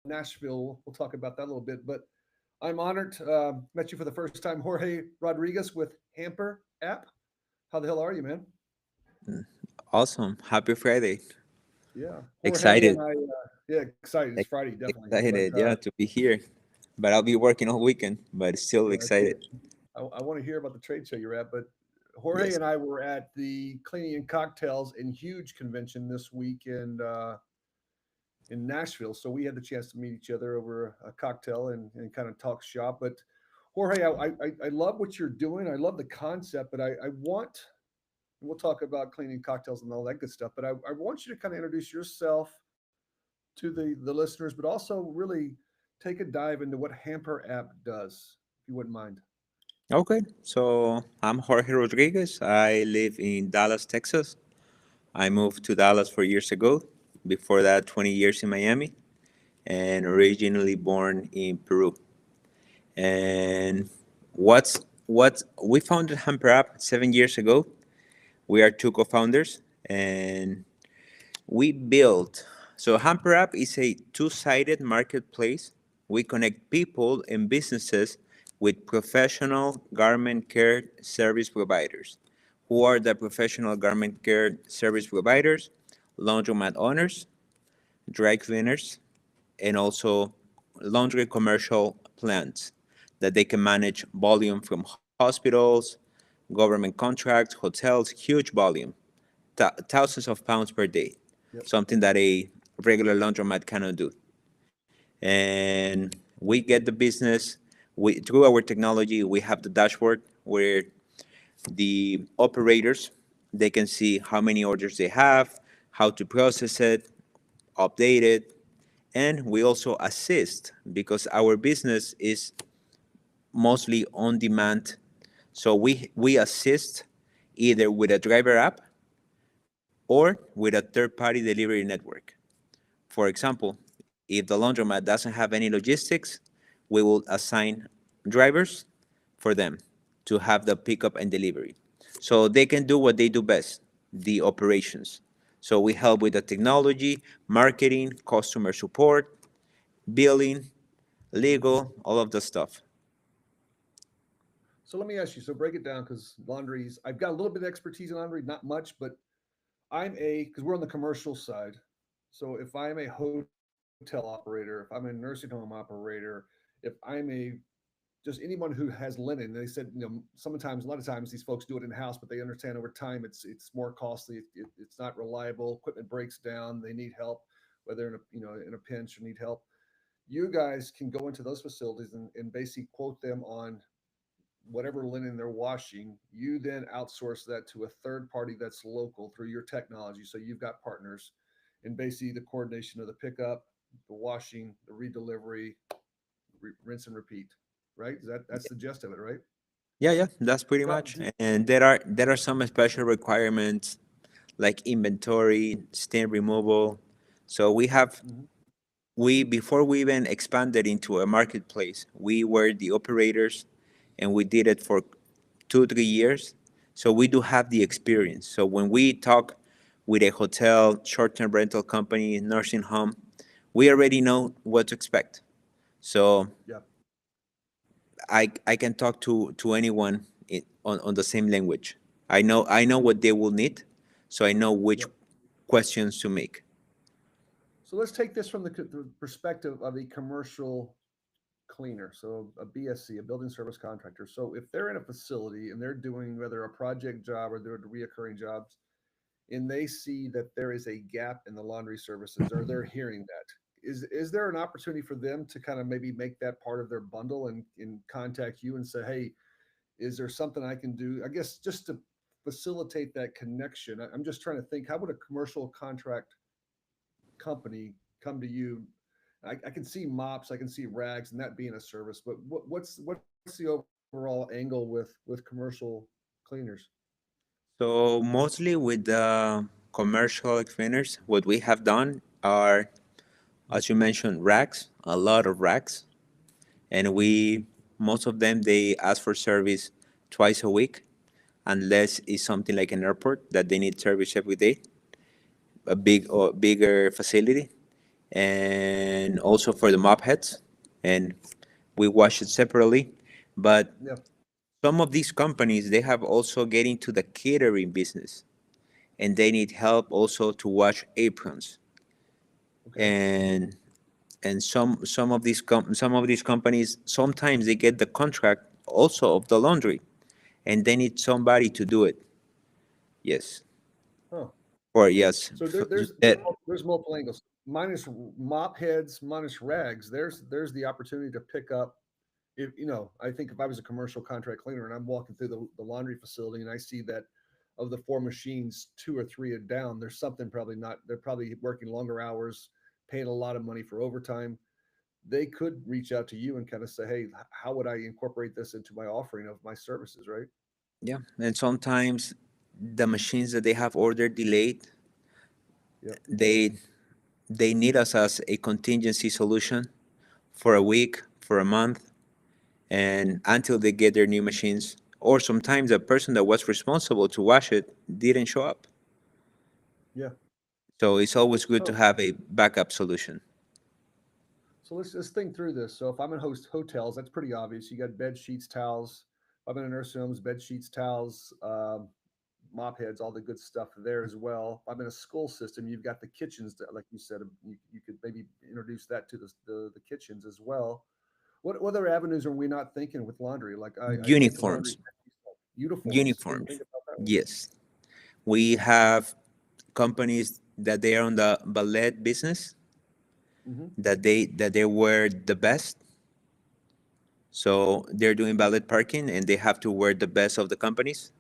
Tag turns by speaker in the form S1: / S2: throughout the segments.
S1: Nashville. We'll talk about that a little bit. But I'm honored. Met you for the first time, Jorge Rodriguez with Hamper App. How the hell are you, man?
S2: Mm, Awesome. Happy Friday.
S1: Yeah, Jorge
S2: Excited.
S1: and I. Yeah, excited. It's Friday, definitely. But
S2: Excited, yeah, to be here. But I'll be working all weekend, but still
S1: yeah, it's good.
S2: excited.
S1: I want to hear about the trade show you're at. But Jorge
S2: Yes.
S1: and I were at the Cleaning and Cocktails and Huge convention this week in Nashville. So we had the chance to meet each other over a cocktail and kind of talk shop. But Jorge, I love what you're doing. I love the concept, but I want, and we'll talk about cleaning cocktails and all that good stuff. But I want you to kind of introduce yourself to the listeners, but also really take a dive into what Hamper app does, if you wouldn't mind.
S2: Okay. So I'm Jorge Rodriguez. I live in Dallas, Texas. I moved to Dallas 4 years ago. Before that, 20 years in Miami, and originally born in Peru. And what we founded Hamperapp 7 years ago. We are two co-founders, and we built. So Hamperapp is a two-sided marketplace. We connect people and businesses with professional garment care service providers. Who are the professional garment care service providers? Laundromat owners, dry cleaners, and also laundry commercial plants that they can manage volume from hospitals, government contracts, hotels, huge volume, thousands of pounds per day,
S1: Yep.
S2: something that a regular laundromat cannot do. And we get the business through our technology. We have the dashboard where the operators, they can see how many orders they have, how to process it, update it, and we also assist because our business is mostly on demand. So we assist either with a driver app or with a third-party delivery network. For example, if the laundromat doesn't have any logistics, we will assign drivers for them to have the pickup and delivery. So they can do what they do best, the operations. So we help with the technology, marketing, customer support, billing, legal, all of the stuff.
S1: So let me ask you. So break it down because laundries. I've got a little bit of expertise in laundry, not much, but I'm a because we're on the commercial side. So if I'm a hotel operator, if I'm a nursing home operator, if I'm a just anyone who has linen, they said sometimes a lot of times these folks do it in house, but they understand over time it's more costly. It's not reliable. Equipment breaks down. They need help, whether in a in a pinch or need help. You guys can go into those facilities and basically quote them on whatever linen they're washing. You then outsource that to a third party that's local through your technology. So you've got partners and basically the coordination of the pickup, the washing, the redelivery, rinse and repeat. Right? That's the gist of it, right?
S2: Yeah, that's pretty
S1: Now,
S2: much. And there are some special requirements like inventory, stain removal. So
S1: mhm.
S2: we before we even expanded into a marketplace, we were the operators, and we did it for 2 3 years. So we do have the experience. So when we talk with a hotel, short-term rental company, nursing home, we already know what to expect. So
S1: Yeah.
S2: I can talk to anyone on the same language. I know what they will need, so I know which
S1: Yep.
S2: questions to make.
S1: So let's take this from the perspective of a commercial cleaner, so a BSC, a building service contractor. So if they're in a facility and they're doing whether a project job or they're reoccurring jobs, and they see that there is a gap in the laundry services, or they're hearing that, is there an opportunity for them to kind of maybe make that part of their bundle and contact you and say, hey, is there something I can do? I guess just to facilitate that connection. I'm just trying to think, how would a commercial contract company come to you? I can see mops, I can see rags, and that being a service. But what's the overall angle with commercial cleaners?
S2: So mostly with the commercial cleaners, what we have done are, as you mentioned, racks, a lot of racks, and we most of them they ask for service twice a week, unless it's something like an airport that they need service every day, a bigger facility, and and also for the mop heads, and we wash it separately. But
S1: Yeah.
S2: some of these companies, they have also get into the catering business, and they need help also to wash aprons.
S1: Okay.
S2: And some of these companies, sometimes they get the contract also of the laundry, and they need somebody to do it. Yes,
S1: Huh.
S2: or yes,
S1: So
S2: that
S1: there's multiple angles. Minus mop heads, minus rags. There's the opportunity to pick up. If you know, I think if I was a commercial contract cleaner and I'm walking through the laundry facility and I see that of the four machines, two or three are down, there's something probably not. They're probably working longer hours, paying a lot of money for overtime. They could reach out to you and kind of say, "Hey, how would I incorporate this into my offering of my services?" Right?
S2: yeah, and sometimes the machines that they have ordered delayed,
S1: Yep.
S2: they they need us as a contingency solution for a week, for a month, and until they get their new machines. Or sometimes the person that was responsible to wash it didn't show up.
S1: Yeah.
S2: So it's always good to
S1: Oh,
S2: have a backup solution.
S1: so let's think through this. So if I'm in hotels, that's pretty obvious. You got bed sheets, towels. If I'm in a nursing homes, bed sheets, towels, mop heads, all the good stuff there as well. If I'm in a school system, you've got the kitchens that, like you said, you could maybe introduce that to the kitchens as well. What other avenues are we not thinking with laundry? Like I think of laundry
S2: Uniforms.
S1: uniforms. Didn't
S2: Uniforms.
S1: think about that one.
S2: Yes. We have companies that they are on the ballet business,
S1: Hmm.
S2: that they wear the best. So they're doing ballet parking and they have to wear the best of the companies.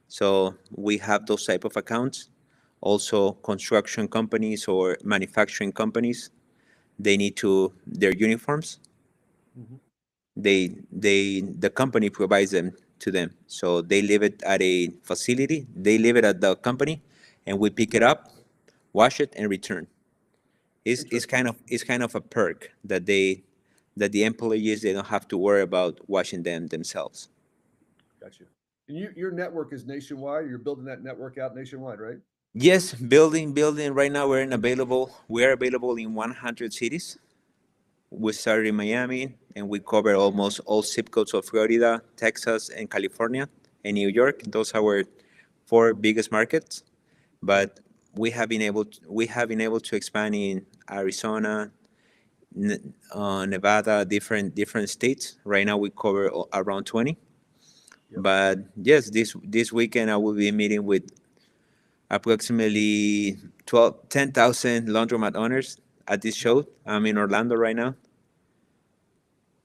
S2: So we have those type of accounts. Also construction companies or manufacturing companies, they need to their uniforms.
S1: Hmm.
S2: The company provides them to them. So they leave it at a facility, they leave it at the company, and we pick it
S1: Right.
S2: up, wash it, and return. It's
S1: Interesting.
S2: kind of a perk that the employees, they don't have to worry about washing them themselves.
S1: Got you. And your network is nationwide. You're building that network out nationwide, right?
S2: Yes, building. Right now, we are available in 100 cities. We started in Miami, and we cover almost all zip codes of Florida, Texas, and California, and New York. Those are our four biggest markets. But we have been able to expand in Arizona, Nevada, different states. Right now, we cover around 20.
S1: Yep.
S2: But yes, this weekend I will be meeting with approximately 10,000 laundromat owners at this show. I'm in Orlando right now.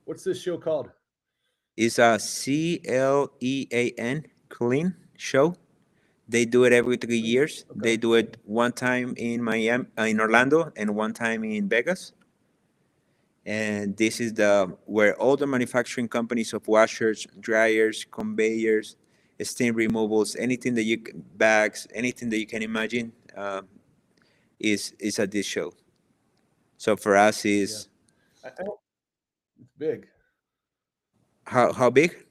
S1: What's this show called?
S2: It's a CLEAN, clean show. They do it every three
S1: Clean.
S2: years.
S1: Okay.
S2: They do it one time in Miami, in Orlando, and one time in Vegas. And this is the where all the manufacturing companies of washers, dryers, conveyors, steam removals, anything that bags, anything that you can imagine, is at this show. So for us
S1: Yeah.
S2: is
S1: It's big.
S2: how big?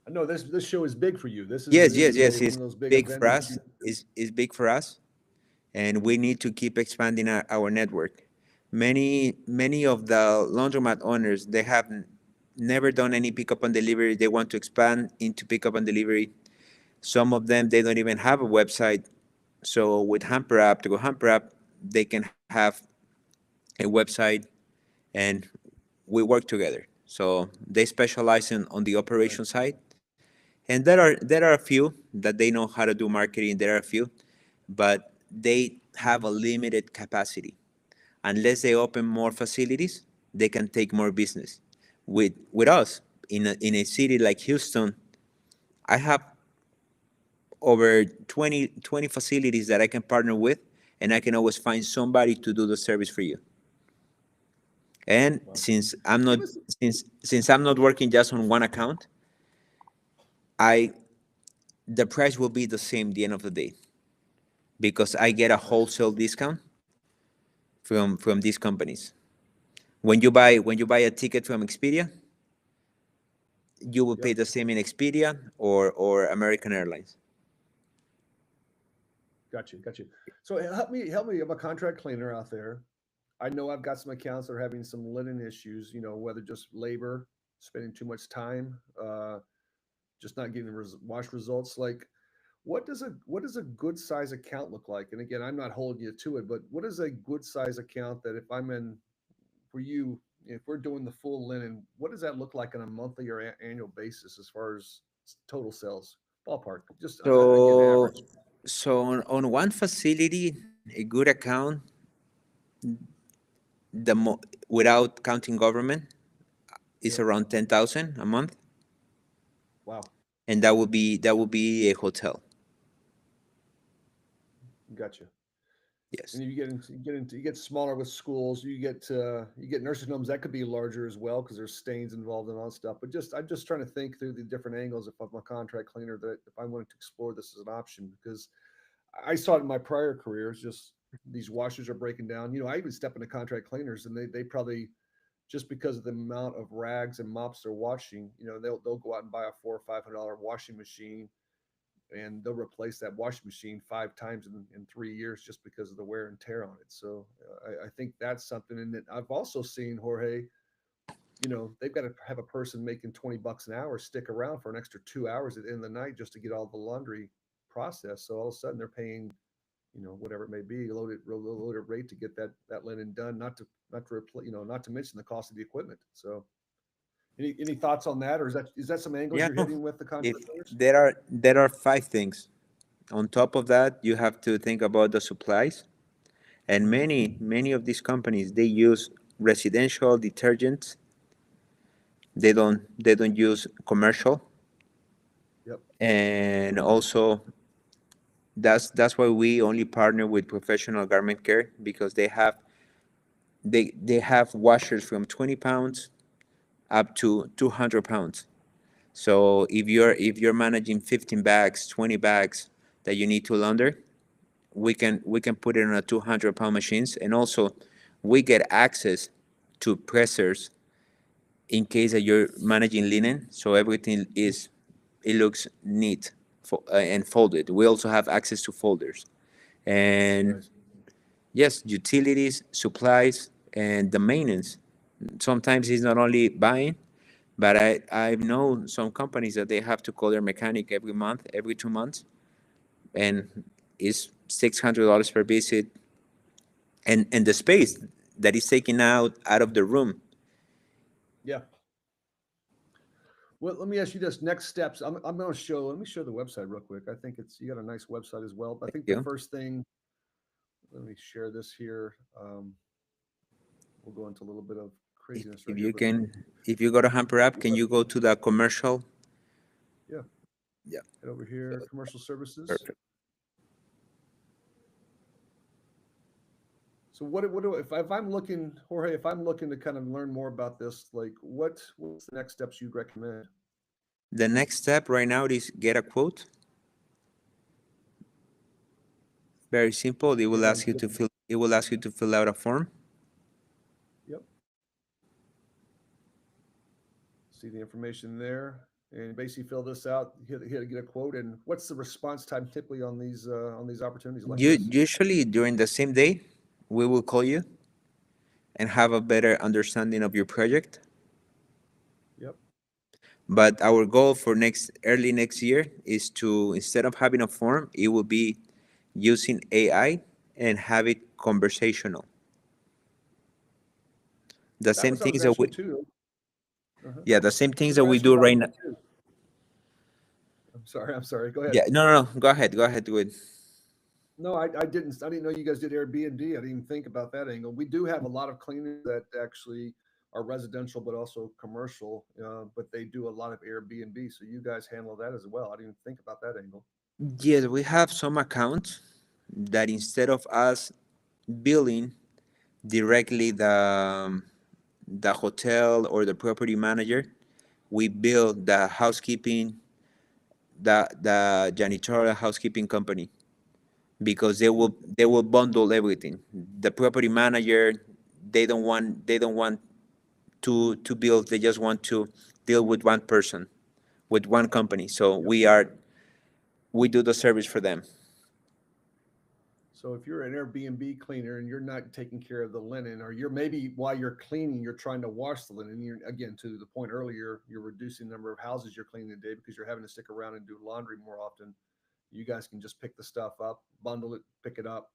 S1: I know this show is big for you.
S2: Yes,
S1: This
S2: yes,
S1: is a
S2: yes.
S1: one
S2: It's
S1: of those big
S2: big for
S1: events that
S2: us.
S1: you.
S2: Is big for us, and we need to keep expanding our network. Many of the laundromat owners, they have never done any pickup and delivery. They want to expand into pickup and delivery. Some of them, they don't even have a website. So with Hamperapp, to go Hamperapp, they can have a website, and we work together. So they specialize on the
S1: Right.
S2: operation side, and there are a few that they know how to do marketing. There are a few, but they have
S1: Hmm.
S2: a limited capacity. Unless they open more facilities, they can take more business. With us in a city like Houston, I have over 20 facilities that I can partner with, and I can always find somebody to do the service for you. And
S1: Wow. Give us.
S2: since I'm not working just on one account, I the price will be the same at the end of the day, because I get a
S1: Nice.
S2: wholesale discount from these companies. When you buy a ticket from Expedia, you will pay
S1: Yep.
S2: the same in Expedia or American Airlines.
S1: Got you. Got you. So help me. I'm a contract cleaner out there. I know I've got some accounts that are having some linen issues, whether just labor, spending too much time, just not getting wash results. Like, what does a good size account look like? And again, I'm not holding you to it, but what is a good size account that if I'm in for you, if we're doing the full linen, what does that look like on a monthly or annual basis as far as total sales ballpark? Just again,
S2: So,
S1: average.
S2: on one facility, a good account, without counting government, is
S1: Yep.
S2: around 10,000 a month,
S1: Wow.
S2: and that would be a hotel.
S1: Gotcha.
S2: Yes.
S1: And you get smaller with schools. You get nursing homes that could be larger as well because there's stains involved and all that stuff. But I'm just trying to think through the different angles. If I'm a contract cleaner, that if I wanted to explore this as an option, because I saw it in my prior careers. Just these washers are breaking down. I even step into contract cleaners, and they probably, just because of the amount of rags and mops they're washing, they'll go out and buy a $400 or $500 washing machine, and they'll replace that washing machine 5 times in 3 years just because of the wear and tear on it. So I think that's something. And then I've also seen, Jorge, they've got to have a person making $20 an hour stick around for an extra 2 hours at the end of the night just to get all the laundry processed. So all of a sudden they're paying, whatever it may be, loaded rate to get that linen done, not to mention the cost of the equipment. So any thoughts on that, or is that some angles
S2: Yeah.
S1: you're
S2: No.
S1: hitting with the
S2: If
S1: contract cleaners?
S2: there are five things. On top of that, you have to think about the supplies. And
S1: Mm-hmm.
S2: many of these companies, they use residential detergents. They don't use commercial.
S1: Yep.
S2: And also, that's why we only partner with professional garment care, because they have washers from 20 pounds up to 200 pounds. So if you're managing 15 bags, 20 bags that you need to launder, we can put it on a 200-pound machines. And also, we get access to pressers in case that you're managing linen, so everything it looks neat, and folded. We also have access to folders. And
S1: Nice.
S2: yes, utilities, supplies, and the maintenance. Sometimes it's not only buying, but I've known some companies that they have to call their mechanic every month, every 2 months, and it's $600 per visit. And the space that is taken out of the room.
S1: Yeah. Well, let me ask you this: next steps. I'm going to show. Let me show the website real quick. I think you got a nice website as well. But I
S2: Thank
S1: think the
S2: you.
S1: first thing. Let me share this here. We'll go into a little bit of
S2: If,
S1: craziness
S2: if
S1: right here,
S2: you
S1: but
S2: can, if you go to Hamperapp, can
S1: what?
S2: you go to the commercial?
S1: Yeah,
S2: Yeah,
S1: head over here. Commercial services.
S2: perfect.
S1: So what do if I'm looking, Jorge? If I'm looking to kind of learn more about this, like what's the next steps you'd recommend?
S2: The next step right now is get a quote. Very simple. It will
S1: And
S2: ask you to fill. It will ask you to fill out a form.
S1: yep, see the information there, and basically fill this out. Hit get a quote, and what's the response time typically on these opportunities like this?
S2: Usually during the same day, we will call you and have a better understanding of your project.
S1: Yep.
S2: But our goal for early next year is to, instead of having a form, it will be using AI and have it conversational. The
S1: That
S2: same
S1: was I was
S2: things that
S1: asking
S2: we,
S1: you too. Uh-huh.
S2: yeah, the same
S1: I was
S2: things that
S1: going to
S2: we
S1: ask you
S2: do
S1: about
S2: right now.
S1: that too. I'm sorry. I'm sorry. Go ahead.
S2: Yeah, no, no, no. Go ahead, do it.
S1: No, I didn't know you guys did Airbnb. I didn't even think about that angle. We do have a lot of cleaners that actually are residential, but also commercial. But they do a lot of Airbnb. So you guys handle that as well. I didn't even think about that angle.
S2: Yes, we have some accounts that instead of us billing directly the hotel or the property manager, we bill the housekeeping, the janitorial housekeeping company, because they
S1: Hmm.
S2: will bundle everything. The property manager, they don't want to build. They just want to deal with one person, with one company. So
S1: Yep.
S2: we do the service for them.
S1: So if you're an Airbnb cleaner and you're not taking care of the linen, or you're maybe while you're cleaning, you're trying to wash the linen. You're again to the point earlier, you're reducing the number of houses you're cleaning a day because you're having to stick around and do laundry more often. You guys can just pick the stuff up, bundle it, pick it up,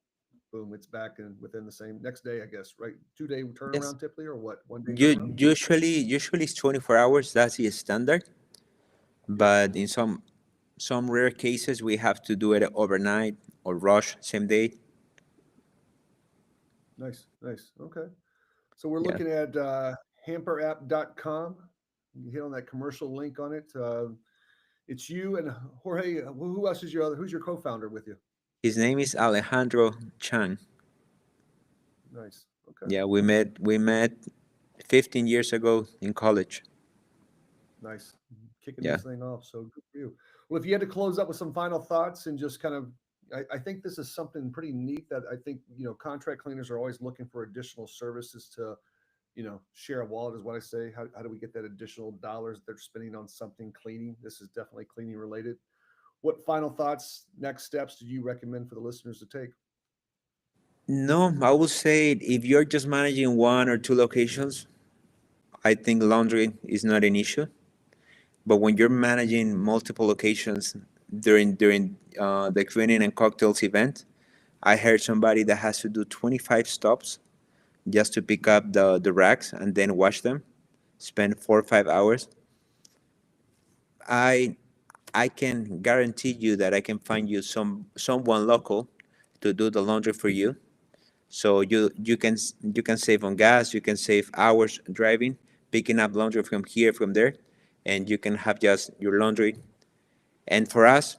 S1: boom, it's back and within the same next day, I guess, right? 2 day
S2: Yes.
S1: turnaround typically, or what? 1 day turnaround?
S2: Usually it's 24 hours. That's the standard.
S1: Yep.
S2: But in some rare cases, we have to do it overnight or rush same day.
S1: Nice, nice. Okay. So we're
S2: Yeah.
S1: looking at hamperapp.com. You hit on that commercial link on it. It's you and Jorge. Who else is your other? Who's your co-founder with you?
S2: His name is Alejandro Chan.
S1: Nice. Okay.
S2: Yeah, we met 15 years ago in college.
S1: Nice. Kicking
S2: Yeah.
S1: this thing off. So good for you. Well, if you had to close up with some final thoughts and just kind of, I think this is something pretty neat that I think, contract cleaners are always looking for additional services to, share a wallet is what I say. How do we get that additional dollars they're spending on something cleaning? This is definitely cleaning related. What final thoughts, next steps do you recommend for the listeners to take?
S2: No, I would say if you're just managing one or two locations, I think laundry is not an issue. But when you're managing multiple locations during the cleaning and cocktails event, I heard somebody that has to do 25 stops just to pick up the racks and then wash them, spend 4 or 5 hours. I I can guarantee you that I can find you someone local to do the laundry for you. So you can save on gas, you can save hours driving, picking up laundry from here, from there, and you can have just your laundry. And for us,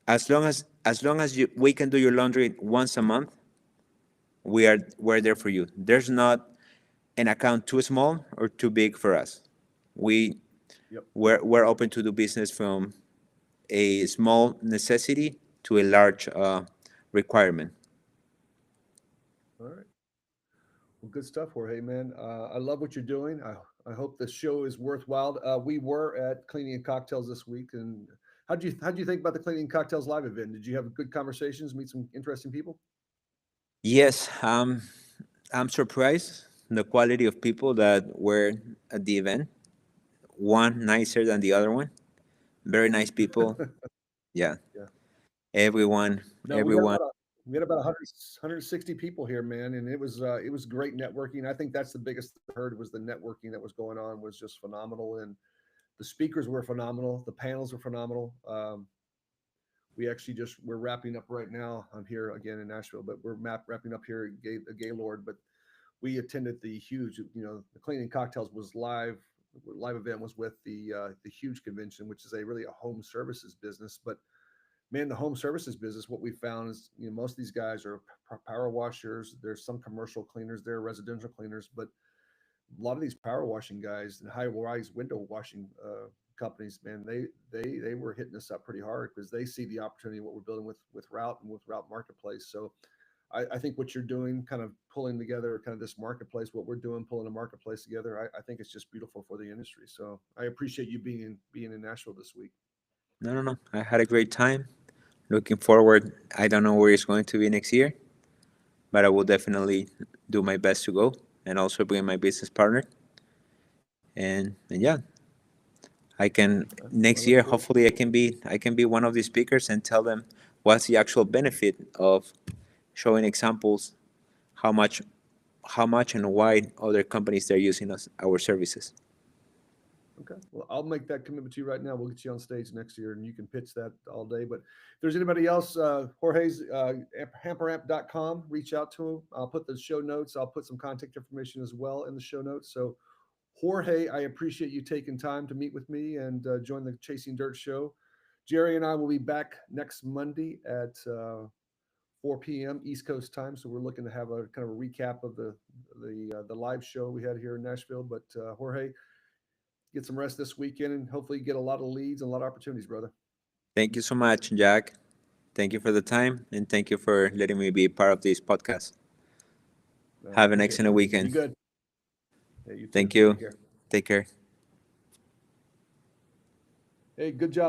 S2: as long as we can do your laundry once a month, we're there for you. There's not an account too small or too big for us. We
S1: Yep.
S2: we're open to do business from a small necessity to a large requirement.
S1: All right. Well, good stuff, Jorge, man. I love what you're doing. I hope the show is worthwhile. We were at Cleaning and Cocktails this week, and how do you think about the Cleaning and Cocktails live event? Did you have good conversations, meet some interesting people?
S2: Yes, I'm surprised the quality of people that were at the event. One nicer than the other one. Very nice people. Yeah,
S1: Yeah.
S2: everyone,
S1: No,
S2: everyone.
S1: we had about 160 people here, man, and it was great networking. I think that's the biggest thing I heard was the networking that was going on was just phenomenal, and the speakers were phenomenal. The panels were phenomenal. We actually we're wrapping up right now. I'm here again in Nashville, but we're wrapping up here at Gaylord. But we attended the huge, the Cleaning Cocktails was live. Live event was with the huge convention, which is really a home services business. But man, the home services business, what we found is, most of these guys are power washers. There's some commercial cleaners there, residential cleaners, but a lot of these power washing guys and high rise window washing companies, man, they were hitting us up pretty hard because they see the opportunity what we're building with Route and with Route Marketplace. So I think what you're doing, kind of pulling together kind of this marketplace, what we're doing, pulling a marketplace together, I think it's just beautiful for the industry. So I appreciate you being in Nashville this week.
S2: No, no, no. I had a great time. Looking forward. I don't know where it's going to be next year, but I will definitely do my best to go and also bring my business partner. And yeah, I can
S1: Okay. Well, I
S2: next
S1: look
S2: year.
S1: forward.
S2: Hopefully, I can be one of the speakers and tell them what's the actual benefit of showing examples how much how much and why other companies they're using our services.
S1: Okay. Well, I'll make that commitment to you right now. We'll get you on stage next year and you can pitch that all day. But if there's anybody else, Jorge's hamperapp.com, reach out to him. I'll put the show notes. I'll put some contact information as well in the show notes. So, Jorge, I appreciate you taking time to meet with me and join the Chasing Dirt show. Jerry and I will be back next Monday at 4 p.m. East Coast time. So we're looking to have a kind of a recap of the live show we had here in Nashville. But Jorge, get some rest this weekend and hopefully get a lot of leads and a lot of opportunities, brother.
S2: Thank you so much, Jack. Thank you for the time and thank you for letting me be part of this podcast.
S1: I
S2: Have an
S1: appreciate it,
S2: excellent
S1: man. Be
S2: weekend.
S1: good. Yeah, you too.
S2: Thank you.
S1: Take care.
S2: Take care.
S1: Hey, good job.